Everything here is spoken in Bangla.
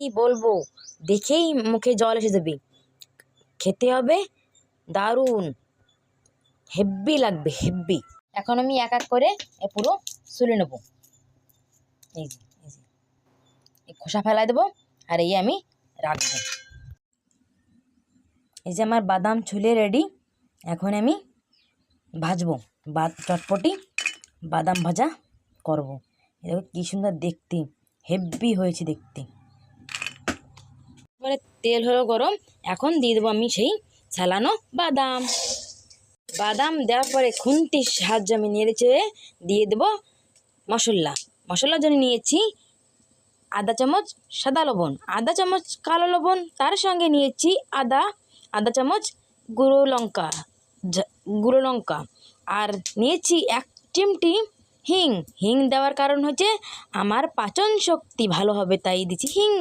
কি বলবো, দেখেই মুখে জল এসে যাবে। খেতে হবে দারুণ, হেব্বি লাগবে হেব্বি। এখন আমি এক এক করে পুরো সুলে নেব। এই যে এই খোসা ফেলাই দেবো, আর এই আমি রাখবো। এই যে আমার বাদাম ছুলে রেডি। এখন আমি ভাজবো, চটপটি বাদাম ভাজা করব। দেখো কি সুন্দর দেখতে, হেব্বি হয়েছে দেখতে। এবারে তেল হলো গরম, এখন দিয়ে দেবো আমি সেই ছালানো বাদাম। বাদাম দেওয়ার পরে খুন্তির সাহায্যে আমি নেড়ে চেড়ে দিয়ে দেবো মশলার জন্য নিয়েছি আধা চামচ সাদা লবণ, আধা চামচ কালো লবণ, তার সঙ্গে নিয়েছি আধা চামচ গুঁড়ো লঙ্কা, আর নিয়েছি এক চিমটি হিং। হিং দেওয়ার কারণ হচ্ছে আমার পাচন শক্তি ভালো হবে, তাই দিচ্ছি হিং।